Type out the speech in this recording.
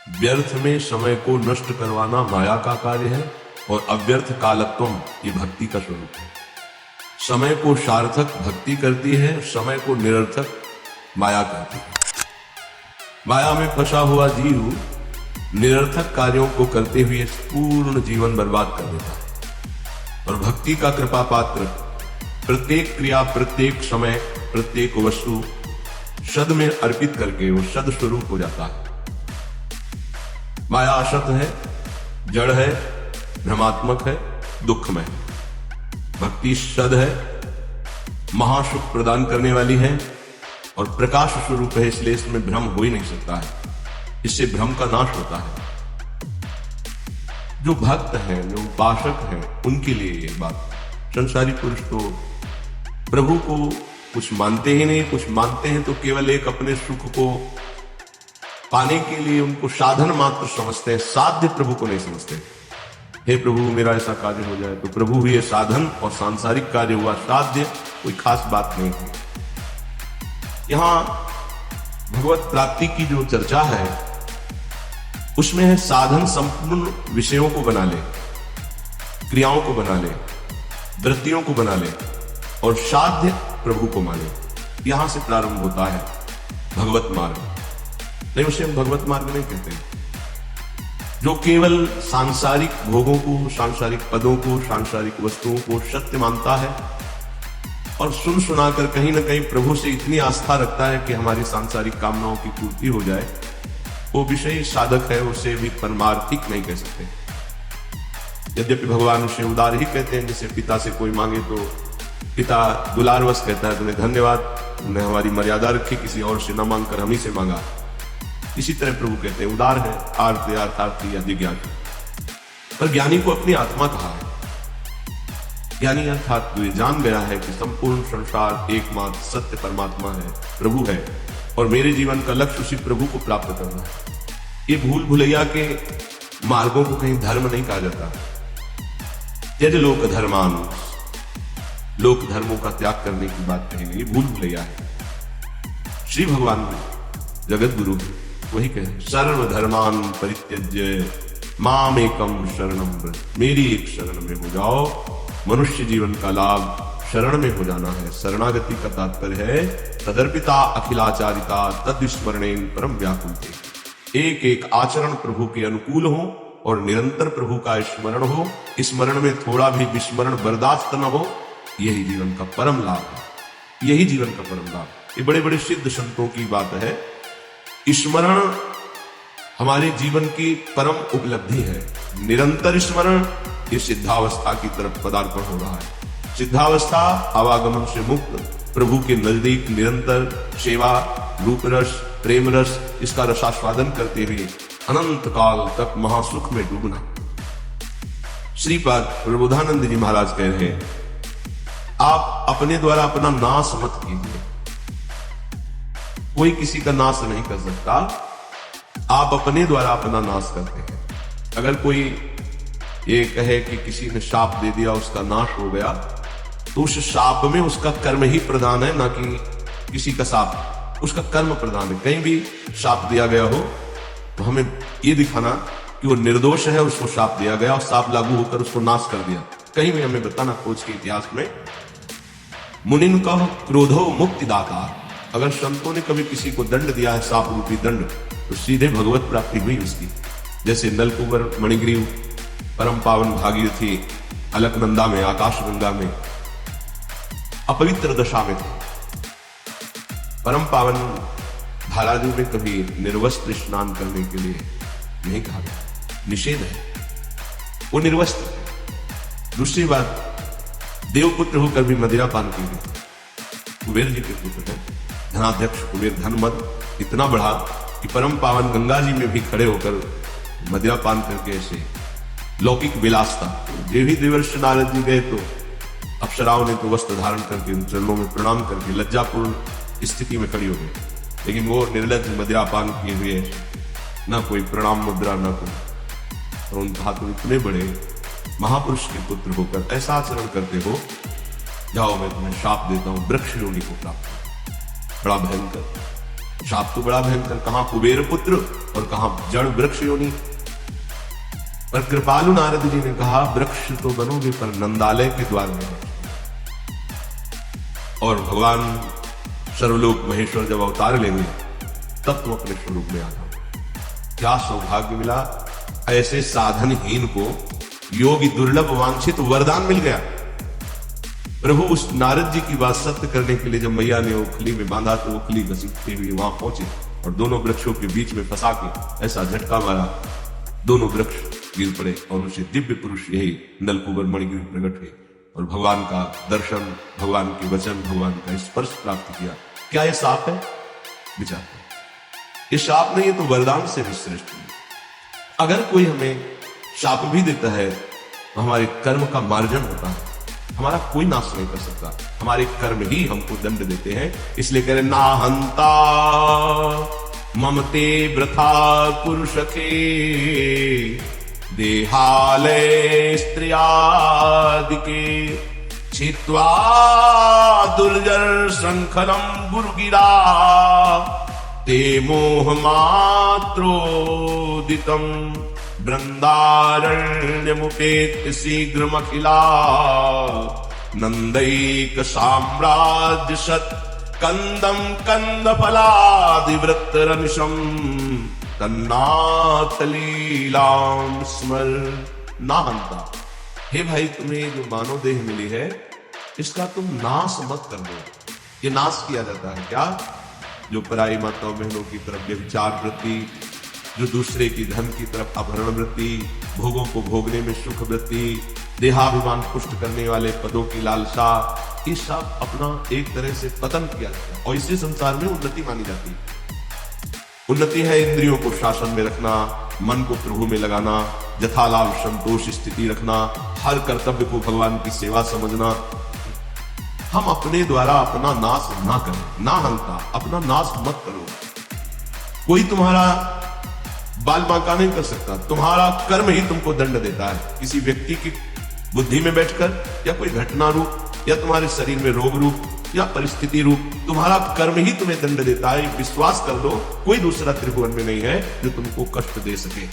व्यर्थ में समय को नष्ट करवाना माया का कार्य है और अव्यर्थ कालत्वम ये भक्ति का स्वरूप है। समय को सार्थक भक्ति करती है, समय को निरर्थक माया करती है। माया में फंसा हुआ जीव निरर्थक कार्यों को करते हुए पूर्ण जीवन बर्बाद कर देता है और भक्ति का कृपा पात्र प्रत्येक क्रिया, प्रत्येक समय, प्रत्येक वस्तु सद में अर्पित करके वो सद स्वरूप हो जाता है। माया असत है, जड़ है, भ्रमात्मक है, दुखमय है। भक्ति सद है, महासुख प्रदान करने वाली है और प्रकाश स्वरूप है, इसलिए इसमें भ्रम हो ही नहीं सकता है। इससे भ्रम का नाश होता है। जो भक्त हैं, जो उपासक हैं, उनके लिए ये बात। संसारी पुरुष तो प्रभु को कुछ मानते ही नहीं, कुछ मानते हैं तो केवल एक अपने सुख को पाने के लिए उनको साधन मात्र समझते हैं, साध्य प्रभु को नहीं समझते। हे प्रभु मेरा ऐसा कार्य हो जाए, तो प्रभु भी ये साधन और सांसारिक कार्य हुआ साध्य, कोई खास बात नहीं है। यहां भगवत प्राप्ति की जो चर्चा है उसमें है साधन संपूर्ण विषयों को बना ले, क्रियाओं को बना ले, वृत्तियों को बना ले और साध्य प्रभु को माने। यहां से प्रारंभ होता है भगवत मार्ग। नहीं, उसे हम भगवत मार्ग नहीं कहते। जो केवल सांसारिक भोगों को, सांसारिक पदों को, सांसारिक वस्तुओं को सत्य मानता है और सुन सुनाकर कहीं ना कहीं प्रभु से इतनी आस्था रखता है कि हमारी सांसारिक कामनाओं की पूर्ति हो जाए, वो विषय साधक है, उसे भी परमार्थिक नहीं कह सकते। यद्यपि भगवान उसे उदार ही कहते हैं। जैसे पिता से कोई मांगे तो पिता दुलारवश कहता है तुम्हें धन्यवाद, तुमने हमारी मर्यादा रखी, किसी और से न मांगकर हम ही से मांगा। इसी तरह प्रभु कहते हैं उदार है, आर्त अर्थार्थी या जिज्ञानी। पर ज्ञानी को अपनी आत्मा कहा है। ज्ञानी अर्थात तो ये जान गया है कि संपूर्ण संसार एकमात्र सत्य परमात्मा है, प्रभु है और मेरे जीवन का लक्ष्य उसी प्रभु को प्राप्त करना है। ये भूल भुलैया के मार्गों को कहीं धर्म नहीं कहा जाता। त्यज लोक धर्मान, लोक धर्मों का त्याग करने की बात कही गई, भूल भुलैया है। श्री भगवान जगत गुरु वही कहे सर्वधर्मान परित्यज्य माम एकम शरणम व्रज, मेरी एक शरण में हो जाओ। मनुष्य जीवन का लाभ शरण में हो जाना है। शरणागति का तात्पर्य है तदर्पिता अखिलाचारिता तद्विस्मरणेन परम व्याकुलते। एक एक आचरण प्रभु के अनुकूल हो और निरंतर प्रभु का स्मरण हो। स्मरण में थोड़ा भी विस्मरण बर्दाश्त न हो, यही जीवन का परम लाभ है। यही जीवन का परम लाभ। ये बड़े बड़े सिद्ध संतों की बात है। स्मरण हमारे जीवन की परम उपलब्धि है। निरंतर स्मरण ये सिद्धावस्था की तरफ पदार्पण हो रहा है। सिद्धावस्था आवागमन से मुक्त, प्रभु के नजदीक निरंतर सेवा, रूप रस, प्रेम रस, इसका रसास्वादन करते हुए अनंत काल तक महासुख में डूबना। श्रीपाद प्रबोधानंद जी महाराज कह रहे हैं आप अपने द्वारा अपना नाश मत कीजिए। कोई किसी का नाश नहीं कर सकता, आप अपने द्वारा अपना नाश करते हैं। अगर कोई ये कहे कि किसी ने शाप दे दिया उसका नाश हो गया, तो उस शाप में उसका कर्म ही प्रधान है, ना कि किसी का शाप। उसका कर्म प्रधान है। कहीं भी शाप दिया गया हो तो हमें ये दिखाना कि वो निर्दोष है, उसको शाप दिया गया और शाप लागू होकर उसको नाश कर दिया। कहीं भी हमें बताना खोज के इतिहास में। मुनिन का क्रोधो मुक्तिदाता। अगर संतों ने कभी किसी को दंड दिया है, शाप रूपी दंड, तो सीधे भगवत प्राप्ति हुई उसकी। जैसे नलकुबर मणिग्रीव परम पावन भागीरथी अलकनंदा में, आकाशगंगा में अपवित्र दशा में थे। परम पावन धाराजू में कभी निर्वस्त्र स्नान करने के लिए नहीं कहा गया, निषेध है, वो निर्वस्त्र है। दूसरी बात, देवपुत्र होकर भी मदिरा पान की गई। कुबेर जी के पुत्र हैं, धनाध्यक्ष कुबेर। धनमद इतना बढ़ा कि परम पावन गंगा जी में भी खड़े होकर मदिरा पान करके ऐसे लौकिक विलासता। ये भी देवर्षि नारद जी गए तो अप्सराओं ने तो वस्त्र धारण करके उन चरणों में प्रणाम करके लज्जापूर्ण स्थिति में खड़ी हो गई, लेकिन वो निर्लज मदिरा पान किए हुए ना कोई प्रणाम मुद्रा ना कोई। और उन कहा तुम इतने बड़े महापुरुष के पुत्र होकर ऐसा आचरण करते हो, जाओ मैं तुम्हें शाप देता हूं, वृक्ष योनि को प्राप्त। बड़ा भयंकर। शाप तो बड़ा भयंकर, कहां कुबेर पुत्र और कहां जड़ वृक्ष योनि। पर कृपालु नारद जी ने कहा वृक्ष तो बनोगे पर नंदालय के द्वार में। और भगवान सर्वलोक महेश्वर जब अवतार लेंगे तब तुम अपने स्वरूप में आ जाओ। क्या सौभाग्य मिला, ऐसे साधनहीन को योगी दुर्लभ वांछित वरदान मिल गया। प्रभु उस नारद जी की बात सत्य करने के लिए जब मैया ने ओखली में बांधा तो ओखली घसीटते हुए वहां पहुंचे और दोनों वृक्षों के बीच में फंसा के ऐसा झटका मारा, दोनों वृक्ष गिर पड़े और उसे दिव्य पुरुष यही नलकुबर मणिगिरी प्रकट हुए और भगवान का दर्शन, भगवान के वचन, भगवान का स्पर्श प्राप्त किया। क्या यह शाप है? विचार करो, ये शाप नहीं है तो वरदान से भी श्रेष्ठ है। अगर कोई हमें शाप भी देता है तो हमारे कर्म का मार्जन होता है, हमारा कोई नाश नहीं कर सकता, हमारे कर्म ही हमको दंड देते हैं। इसलिए कह रहे ना हंता ममते वृथा पुरुषके देहालय स्त्रियादिके छित्वा दुर्जर शृंखलम गुरुगिरा ते मोह मात्रोदितम वृंदारण्यमुपेत्य शीघ्रमखिला नंदैक साम्राज्य सत् कंदम कंद फलादिवृत्तरनिशम तन्नाथ लीलाम स्मर ना हंता। हे भाई, तुम्हें जो मानव देह मिली है इसका तुम नाश मत कर दो। ये नाश किया जाता है क्या? जो पराई माताओं बहनों की तरफ व्यभिचार वृत्ति, जो दूसरे की धन की तरफ अपहरण वृत्ति, भोगों को भोगने में सुख वृत्ति, देहाभिमान पुष्ट करने वाले पदों की लालसा, ये सब अपना एक तरह से पतन किया जाता है और इसी संसार में उन्नति मानी जाती है। उन्नति है इंद्रियों को शासन में रखना, मन को प्रभु में लगाना, यथालाभ संतोष स्थिति रखना, हर कर्तव्य को भगवान की सेवा समझना। हम अपने द्वारा अपना नाश ना करें, ना हंता, अपना नाश मत करो। कोई तुम्हारा बाल बांका नहीं कर सकता, तुम्हारा कर्म ही तुमको दंड देता है। किसी व्यक्ति की बुद्धि में बैठकर या कोई घटना रूप या तुम्हारे शरीर में रोग रूप या परिस्थिति रूप तुम्हारा कर्म ही तुम्हें दंड देता है। विश्वास कर लो, कोई दूसरा त्रिभुवन में नहीं है जो तुमको कष्ट दे सके।